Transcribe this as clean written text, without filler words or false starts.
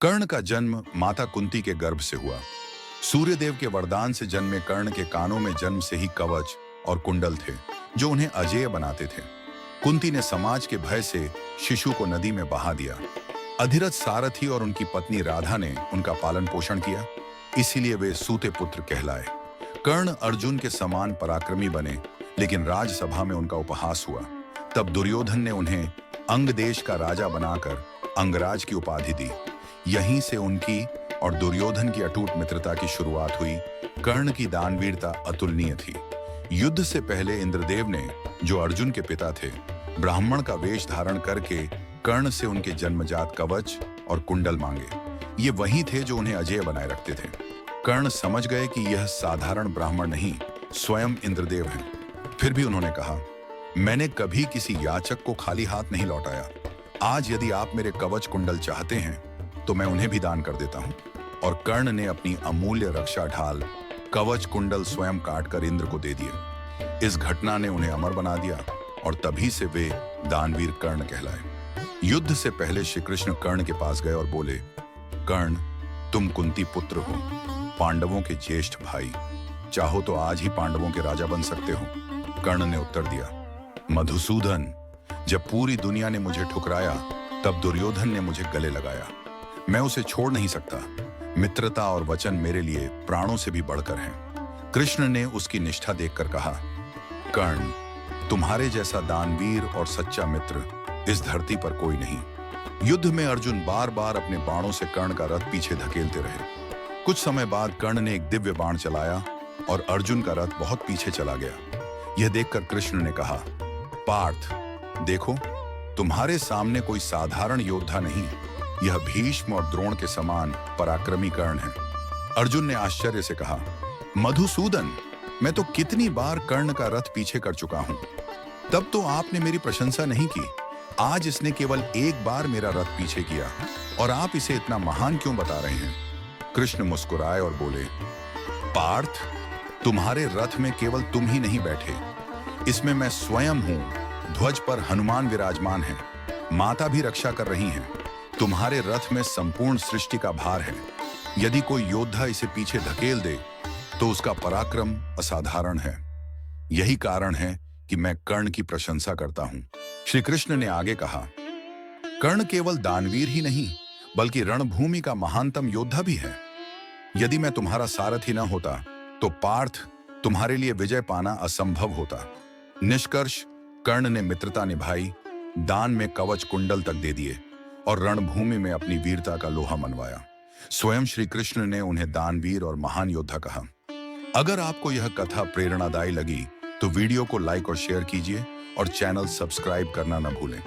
कर्ण का जन्म माता कुंती के गर्भ से हुआ। सूर्यदेव के वरदान से जन्मे कर्ण के कानों में जन्म से ही कवच और कुंडल थे, जो उन्हें अजेय बनाते थे। कुंती ने समाज के भय से शिशु को नदी में बहा दिया। अधिरथ सारथी और उनकी पत्नी राधा ने उनका पालन पोषण किया, इसीलिए वे सूते पुत्र कहलाए। कर्ण अर्जुन के समान पराक्रमी बने, लेकिन राजसभा में उनका उपहास हुआ। तब दुर्योधन ने उन्हें अंग देश का राजा बनाकर अंगराज की उपाधि दी। यहीं से उनकी और दुर्योधन की अटूट मित्रता की शुरुआत हुई। कर्ण की दानवीरता अतुलनीय थी। युद्ध से पहले इंद्रदेव ने, जो अर्जुन के पिता थे, ब्राह्मण का वेश धारण करके कर्ण से उनके जन्मजात कवच और कुंडल मांगे। ये वही थे जो उन्हें अजेय बनाए रखते थे। कर्ण समझ गए कि यह साधारण ब्राह्मण नहीं, स्वयं इंद्रदेव हैं। फिर भी उन्होंने कहा, मैंने कभी किसी याचक को खाली हाथ नहीं लौटाया। आज यदि आप मेरे कवच कुंडल चाहते हैं तो मैं उन्हें भी दान कर देता हूं। और कर्ण ने अपनी अमूल्य रक्षा ढाल कवच कुंडल स्वयं काटकर इंद्र को दे दिए। इस घटना ने उन्हें अमर बना दिया और तभी से वे दानवीर कर्ण कहलाए। युद्ध से पहले श्री कृष्ण कर्ण के पास गए और बोले, कर्ण, तुम कुंती पुत्र हो, पांडवों के ज्येष्ठ भाई, चाहो तो आज ही पांडवों के राजा बन सकते हो। कर्ण ने उत्तर दिया, मधुसूदन, जब पूरी दुनिया ने मुझे ठुकराया तब दुर्योधन ने मुझे गले लगाया। मैं उसे छोड़ नहीं सकता। मित्रता और वचन मेरे लिए प्राणों से भी बढ़कर हैं। कृष्ण ने उसकी निष्ठा देखकर कहा, कर्ण, तुम्हारे जैसा दानवीर और सच्चा मित्र इस धरती पर कोई नहीं। युद्ध में अर्जुन बार बार अपने बाणों से कर्ण का रथ पीछे धकेलते रहे। कुछ समय बाद कर्ण ने एक दिव्य बाण चलाया और अर्जुन का रथ बहुत पीछे चला गया। यह देखकर कृष्ण ने कहा, पार्थ, देखो, तुम्हारे सामने कोई साधारण योद्धा नहीं, यह भीष्म और द्रोण के समान पराक्रमी कर्ण है। अर्जुन ने आश्चर्य से कहा, मधुसूदन, मैं तो कितनी बार कर्ण का रथ पीछे कर चुका हूं, तब तो आपने मेरी प्रशंसा नहीं की। आज इसने केवल एक बार मेरा रथ पीछे किया और आप इसे इतना महान क्यों बता रहे हैं? कृष्ण मुस्कुराए और बोले, पार्थ, तुम्हारे रथ में केवल तुम ही नहीं बैठे, इसमें मैं स्वयं हूं। ध्वज पर हनुमान विराजमान है, माता भी रक्षा कर रही हैं। तुम्हारे रथ में संपूर्ण सृष्टि का भार है। यदि कोई योद्धा इसे पीछे धकेल दे तो उसका पराक्रम असाधारण है। यही कारण है कि मैं कर्ण की प्रशंसा करता हूं। श्री कृष्ण ने आगे कहा, कर्ण केवल दानवीर ही नहीं, बल्कि रणभूमि का महानतम योद्धा भी है। यदि मैं तुम्हारा सारथी न होता तो पार्थ, तुम्हारे लिए विजय पाना असंभव होता। निष्कर्ष, कर्ण ने मित्रता निभाई, दान में कवच कुंडल तक दे दिए और रणभूमि में अपनी वीरता का लोहा मनवाया। स्वयं श्री कृष्ण ने उन्हें दानवीर और महान योद्धा कहा। अगर आपको यह कथा प्रेरणादायी लगी तो वीडियो को लाइक और शेयर कीजिए और चैनल सब्सक्राइब करना न भूलें।